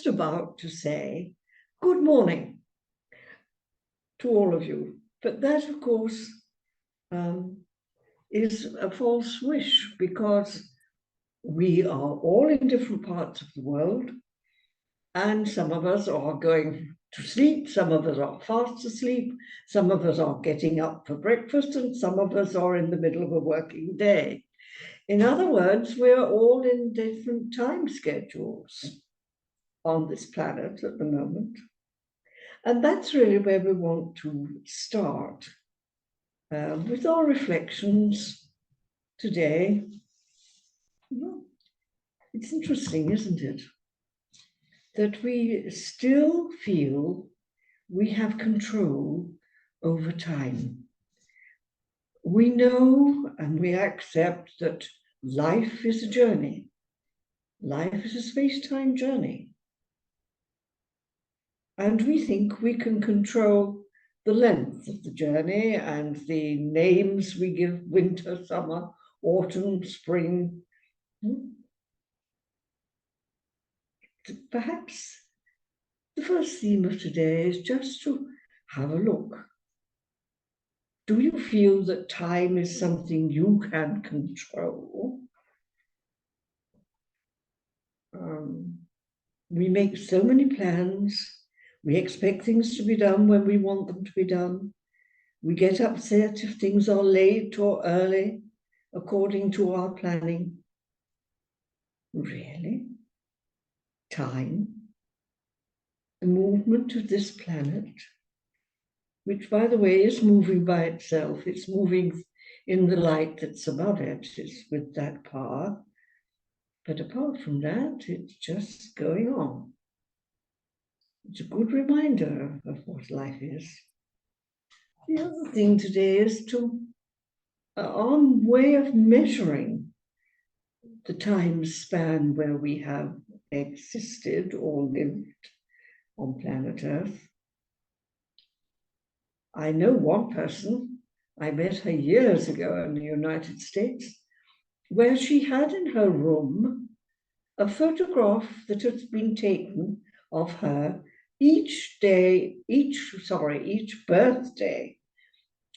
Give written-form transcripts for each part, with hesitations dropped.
just about to say good morning to all of you. But that, of course, is a false wish, because we are all in different parts of the world, and some of us are going to sleep, some of us are fast asleep, some of us are getting up for breakfast, and some of us are in the middle of a working day. In other words, we're all in different time schedules on this planet at the moment. And that's really where we want to start with our reflections today. It's interesting, isn't it, that we still feel we have control over time. We know and we accept that life is a journey. Life is a space-time journey. And we think we can control the length of the journey and the names we give winter, summer, autumn, spring. Perhaps the first theme of today is just to have a look. Do you feel that time is something you can control? We make so many plans. We expect things to be done when we want them to be done. We get upset if things are late or early, according to our planning. Really? Time? The movement of this planet, which, by the way, is moving by itself. It's moving in the light that's above it. It's with that power. But apart from that, it's just going on. It's a good reminder of what life is. The other thing today is our way of measuring the time span where we have existed or lived on planet Earth. I know one person, I met her years ago in the United States, where she had in her room a photograph that had been taken of her each birthday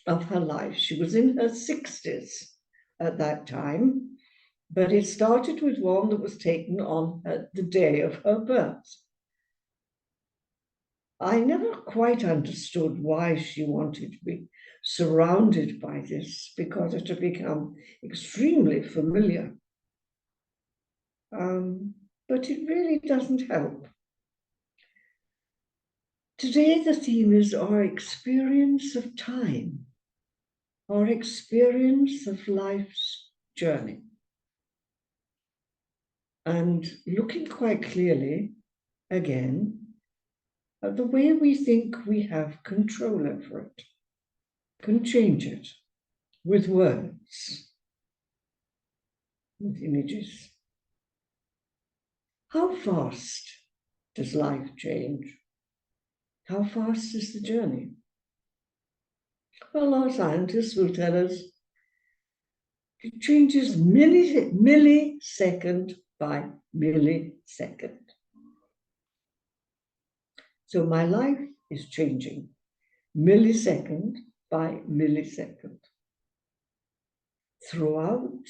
of her life. She was in her 60s at that time, but it started with one that was taken on the day of her birth. I never quite understood why she wanted to be surrounded by this, because it had become extremely familiar. But it really doesn't help. Today, the theme is our experience of time, our experience of life's journey. And looking quite clearly, again, at the way we think we have control over it, can change it with words, with images. How fast does life change? How fast is the journey? Well, our scientists will tell us it changes millisecond by millisecond. So my life is changing millisecond by millisecond throughout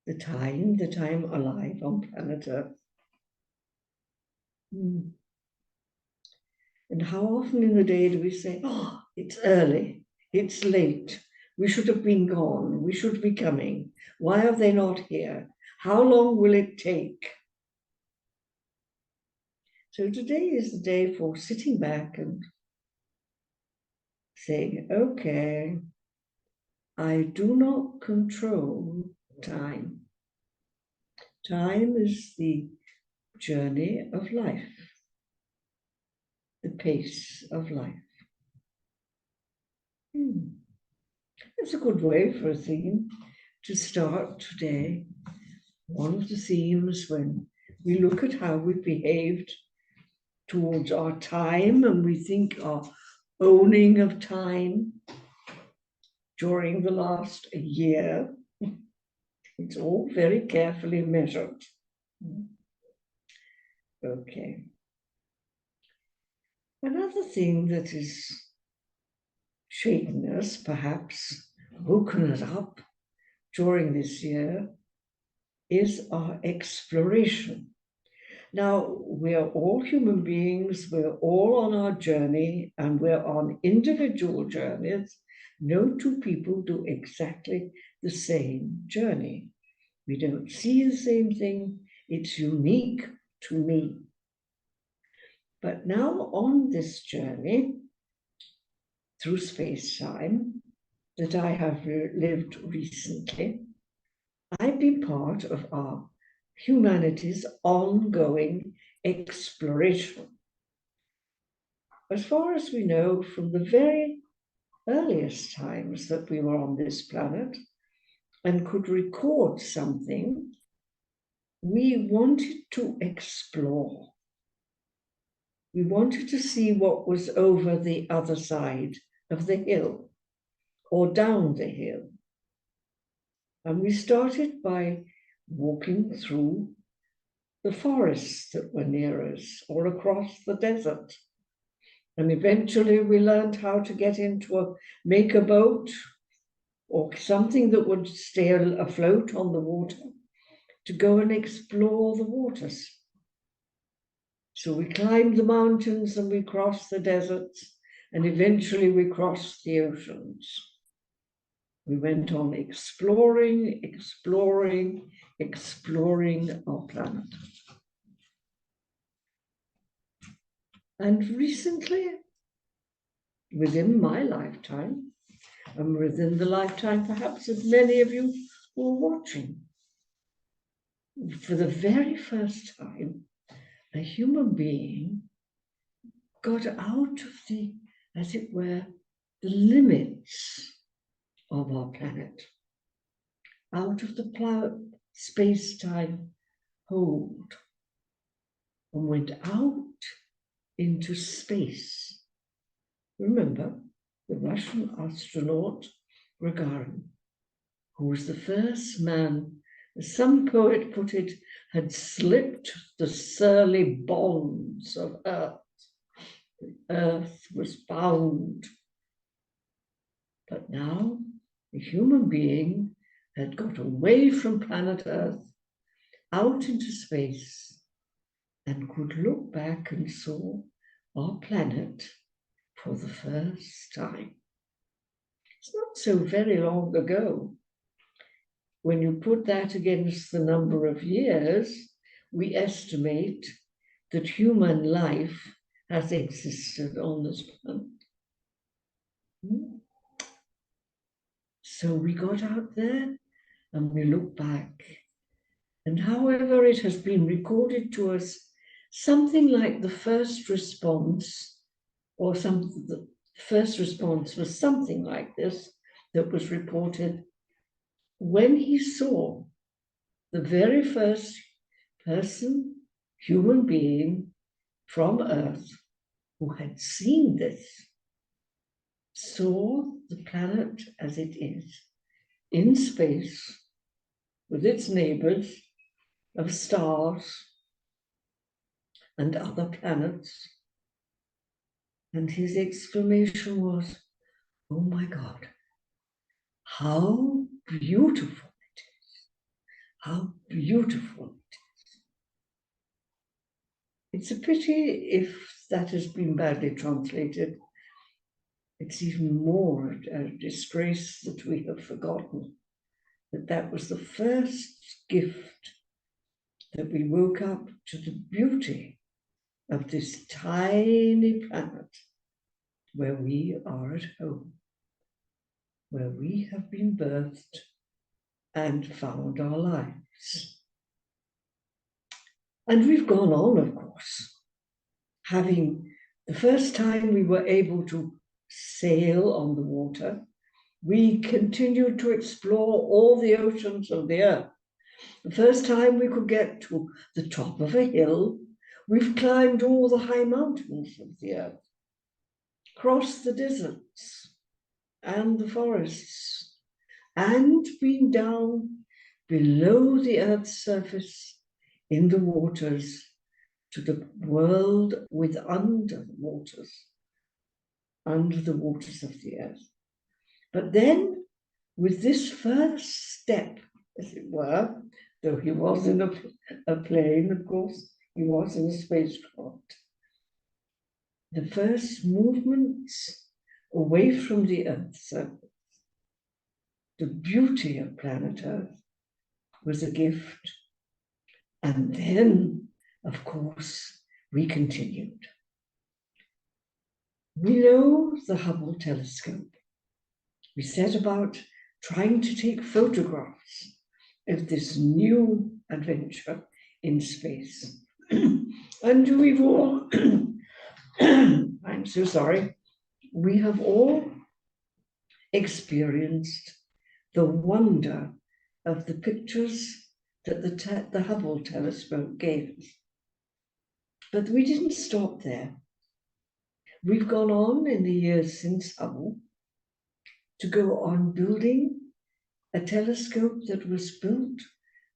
the time that I'm alive on planet Earth. And how often in the day do we say, oh, it's early, it's late, we should have been gone, we should be coming, why are they not here? How long will it take? So today is the day for sitting back and saying, okay, I do not control time. Time is the journey of life, the pace of life. It's a good way for a theme to start today. One of the themes when we look at how we've behaved towards our time and we think our owning of time during the last year. It's all very carefully measured. Okay. Another thing that is shaken us, perhaps woken us up during this year, is our exploration. Now, we're all human beings, we're all on our journey, and we're on individual journeys. No two people do exactly the same journey. We don't see the same thing. It's unique to me. But now on this journey through space-time that I have lived recently, I've been part of our humanity's ongoing exploration. As far as we know, from the very earliest times that we were on this planet and could record something, we wanted to explore. We wanted to see what was over the other side of the hill or down the hill. And we started by walking through the forests that were near us or across the desert. And eventually we learned how to get make a boat or something that would stay afloat on the water to go and explore the waters. So we climbed the mountains and we crossed the deserts, and eventually we crossed the oceans. We went on exploring our planet. And recently, within my lifetime, and within the lifetime perhaps of many of you who are watching, for the very first time, a human being got out of the, as it were, the limits of our planet, out of the space-time hold, and went out into space. Remember the Russian astronaut Gagarin, who was the first man, as some poet put it, had slipped the surly bonds of Earth. Earth was bound. But now the human being had got away from planet Earth, out into space, and could look back and saw our planet for the first time. It's not so very long ago. When you put that against the number of years, we estimate that human life has existed on this planet. So we got out there and we look back. And however it has been recorded to us, something like the first response, the first response was something like this that was reported when he saw the very first person, human being from Earth who had seen this, saw the planet as it is, in space, with its neighbors of stars and other planets. And his exclamation was, "Oh my God, how beautiful it is! How beautiful it is!" It's a pity if that has been badly translated. It's even more a disgrace that we have forgotten that that was the first gift, that we woke up to the beauty of this tiny planet where we are at home, where we have been birthed and found our lives. And we've gone on, of course, having the first time we were able to sail on the water, we continued to explore all the oceans of the earth. The first time we could get to the top of a hill, we've climbed all the high mountains of the earth, crossed the deserts and the forests, and been down below the earth's surface in the waters to the world under the waters of the earth. But then, with this first step, as it were, though he was in a plane, of course, he was in a spacecraft, the first movements away from the Earth's surface, the beauty of planet Earth was a gift. And then, of course, we continued. We know the Hubble telescope. We set about trying to take photographs of this new adventure in space. And we've all, I'm so sorry, we have all experienced the wonder of the pictures that the Hubble telescope gave us. But we didn't stop there. We've gone on in the years since Hubble to go on building a telescope that was built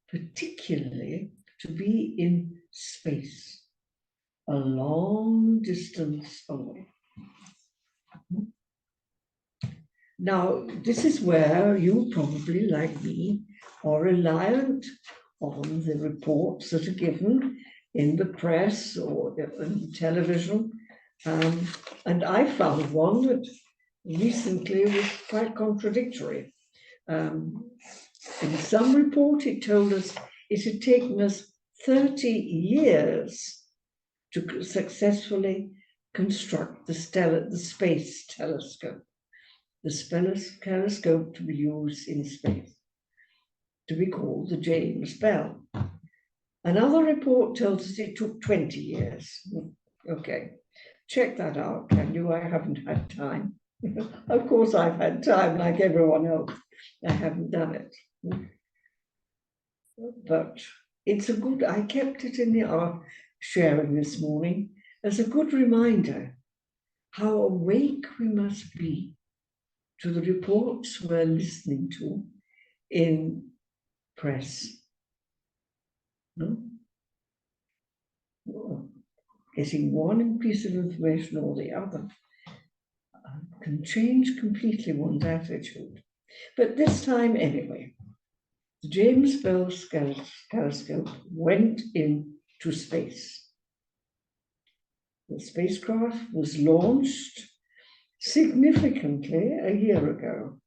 particularly to be in space, a long distance away. Now, this is where you probably, like me, are reliant on the reports that are given in the press or in television. And I found one that recently was quite contradictory. In some report, it told us it had taken us 30 years to successfully construct the space telescope, the telescope to be used in space, to be called the James Bell. Another report tells us it took 20 years. Okay, check that out, can you? I haven't had time. Of course, I've had time, like everyone else. I haven't done it. But it's a good, I kept it in our sharing this morning as a good reminder how awake we must be to the reports we're listening to in press. No? Getting one piece of information or the other can change completely one's attitude. But this time, anyway, the James Bell telescope went into space. The spacecraft was launched significantly a year ago,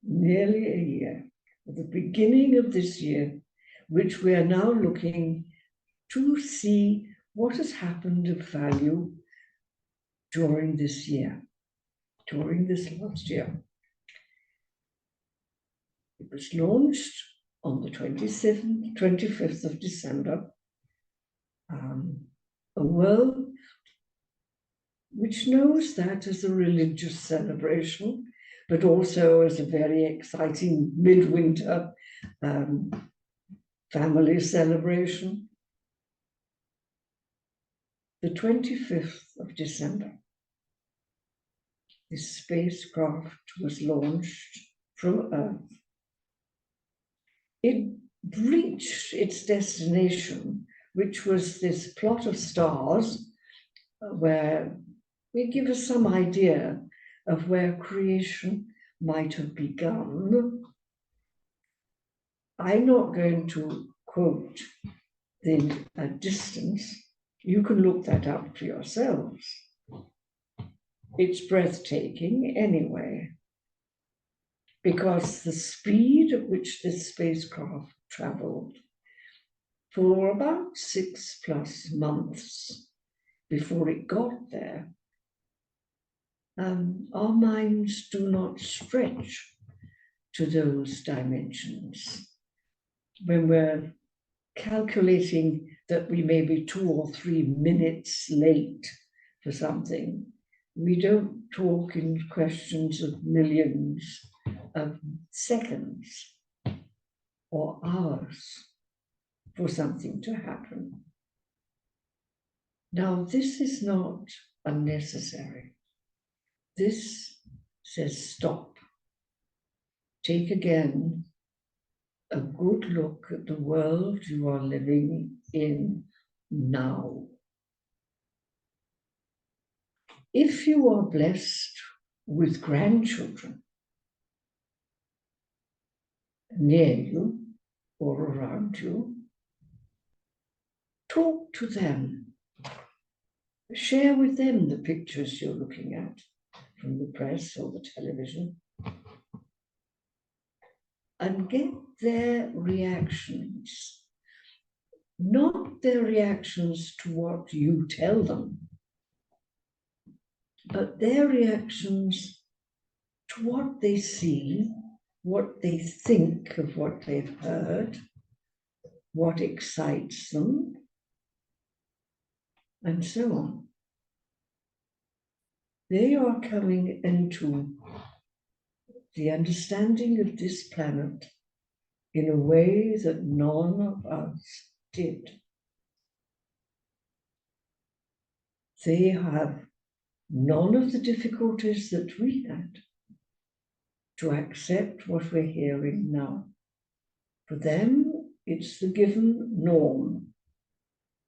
nearly a year, at the beginning of this year, which we are now looking to see what has happened of value during this year, during this last year. It was launched on the 25th of December, a world which knows that as a religious celebration, but also as a very exciting midwinter family celebration. The 25th of December, this spacecraft was launched from Earth. It reached its destination, which was this plot of stars where we give us some idea of where creation might have begun. I'm not going to quote the distance. You can look that up for yourselves. It's breathtaking anyway, because the speed at which this spacecraft traveled for about 6+ months before it got there, our minds do not stretch to those dimensions. When we're calculating that we may be 2 or 3 minutes late for something, we don't talk in questions of millions of seconds or hours for something to happen. Now, this is not unnecessary. This says stop. Take again a good look at the world you are living in now. If you are blessed with grandchildren near you or around you, talk to them. Share with them the pictures you're looking at from the press or the television, and get their reactions, not their reactions to what you tell them, but their reactions to what they see, what they think of what they've heard, what excites them, and so on. They are coming into the understanding of this planet in a way that none of us did. They have none of the difficulties that we had to accept what we're hearing now. For them, it's the given norm,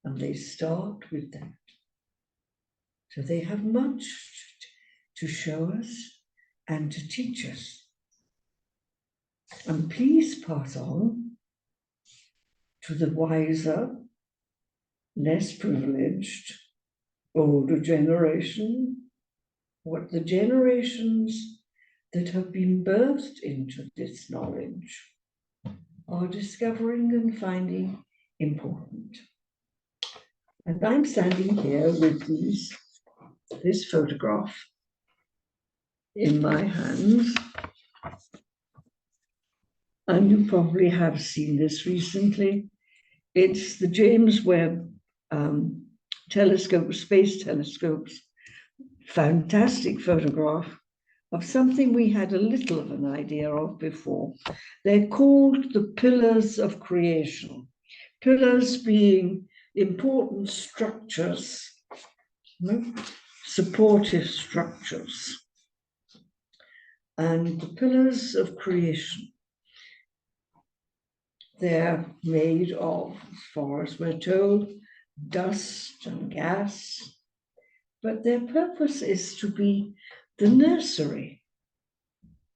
and they start with that. So they have much to show us and to teach us. And please pass on to the wiser, less privileged, older generation what the generations that have been birthed into this knowledge are discovering and finding important. And I'm standing here with this photograph in my hands. And you probably have seen this recently. It's the James Webb telescope, space telescopes, fantastic photograph of something we had a little of an idea of before. They're called the pillars of creation. Pillars being important structures, supportive structures. And the pillars of creation, they're made of, as far as we're told, dust and gas, but their purpose is to be the nursery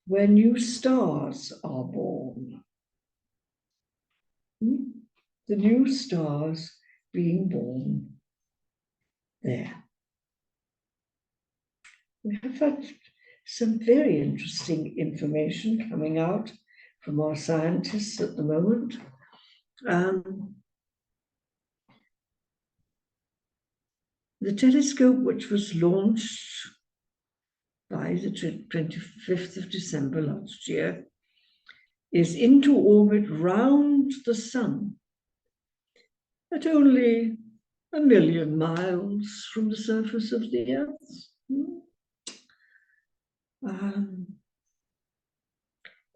where new stars are born. The new stars being born there. We have had some very interesting information coming out from our scientists at the moment. The telescope, which was launched by the 25th of December last year, is into orbit round the sun at only 1 million miles from the surface of the Earth.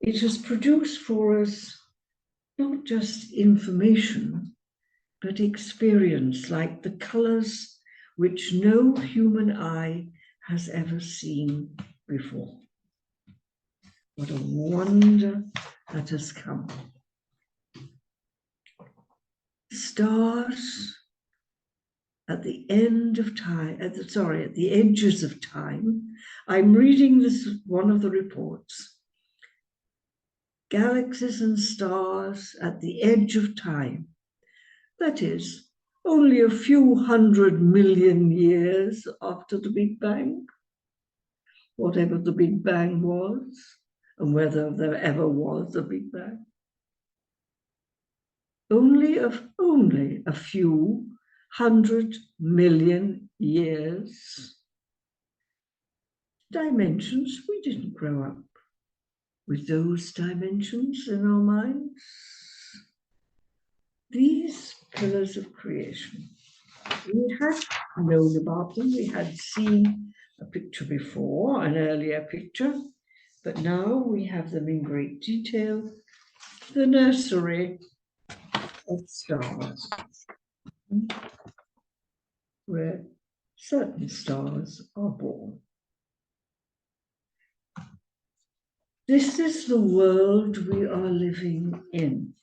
It has produced for us not just information, but experience, like the colors which no human eye has ever seen before. What a wonder that has come. Stars at the end of time, at the edges of time. I'm reading this, one of the reports. Galaxies and stars at the edge of time. That is, only a few 100 million years after the Big Bang, whatever the Big Bang was, and whether there ever was a Big Bang. Only a few 100 million years. Dimensions, we didn't grow up with those dimensions in our minds. These pillars of creation, we had known about them, we had seen a picture before, an earlier picture, but now we have them in great detail. The nursery of stars, where certain stars are born. This is the world we are living in.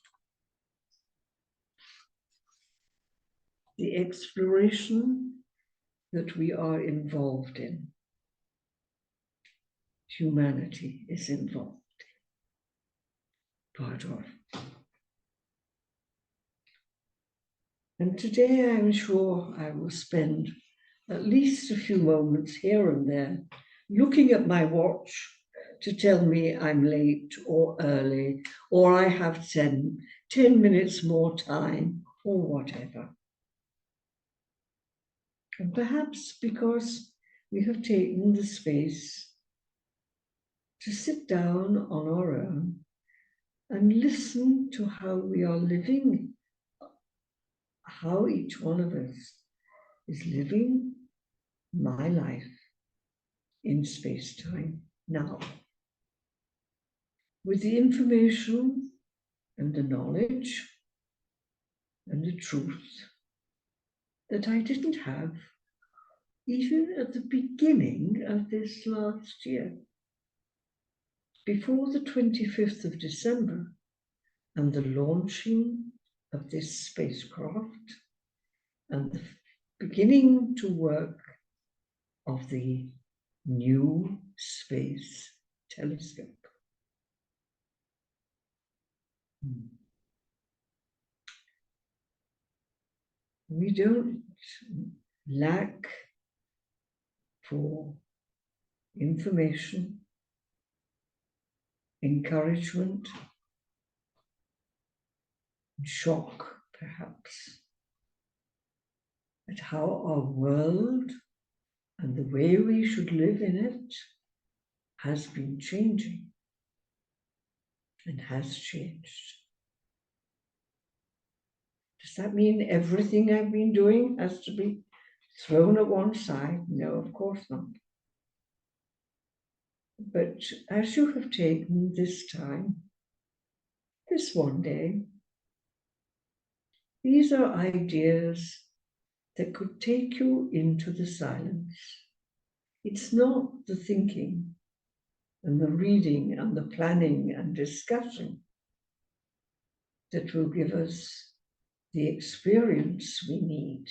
the exploration that we are involved in. Humanity is involved, part of. And today I'm sure I will spend at least a few moments here and there looking at my watch to tell me I'm late or early, or I have 10 minutes more time, or whatever. And perhaps because we have taken the space to sit down on our own and listen to how we are living, how each one of us is living my life in space-time now, with the information and the knowledge and the truth that I didn't have even at the beginning of this last year, before the 25th of December and the launching of this spacecraft and the beginning to work of the new space telescope. We don't lack for information, encouragement, shock, perhaps, at how our world and the way we should live in it has been changing and has changed. Does that mean everything I've been doing has to be thrown at one side? No, of course not. But as you have taken this time, this one day, these are ideas that could take you into the silence. It's not the thinking and the reading and the planning and discussion that will give us the experience we need,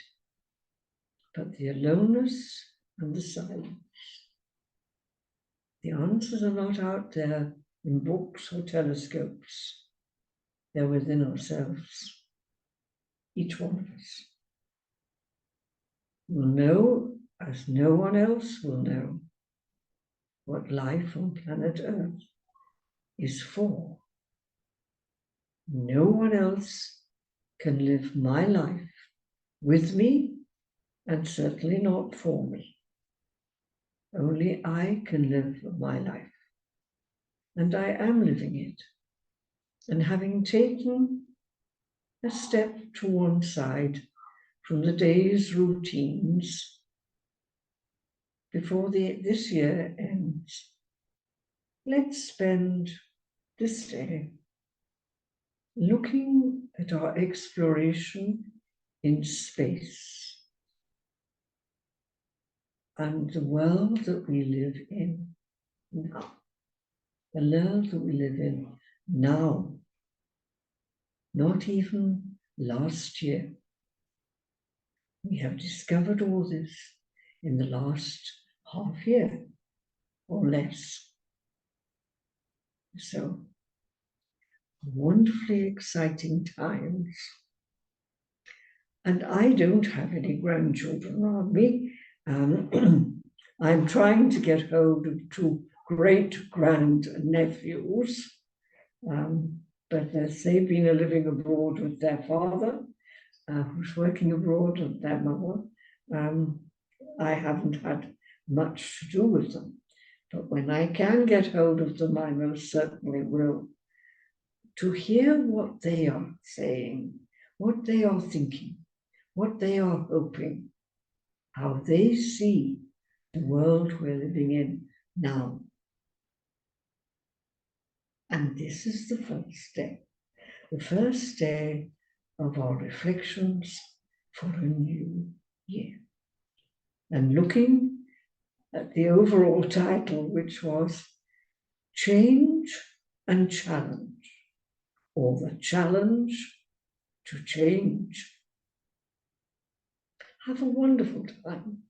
but the aloneness and the silence. The answers are not out there in books or telescopes. They're within ourselves. Each one of us will know, as no one else will know, what life on planet Earth is for. No one else can live my life with me, and certainly not for me. Only I can live my life, and I am living it. And having taken a step to one side from the day's routines before this year ends, let's spend this day looking at our exploration in space and the world that we live in now. The world that we live in now, not even last year. We have discovered all this in the last half year or less. So, wonderfully exciting times. And I don't have any grandchildren around me. I'm trying to get hold of 2 great-grand nephews, but as they've been living abroad with their father, who's working abroad with their mother, I haven't had much to do with them. But when I can get hold of them, I most certainly will, to hear what they are saying, what they are thinking, what they are hoping, how they see the world we're living in now. And this is the first day of our reflections for a new year. And looking at the overall title, which was Change and Challenge, or the challenge to change. Have a wonderful time.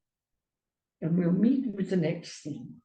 And we'll meet with the next theme.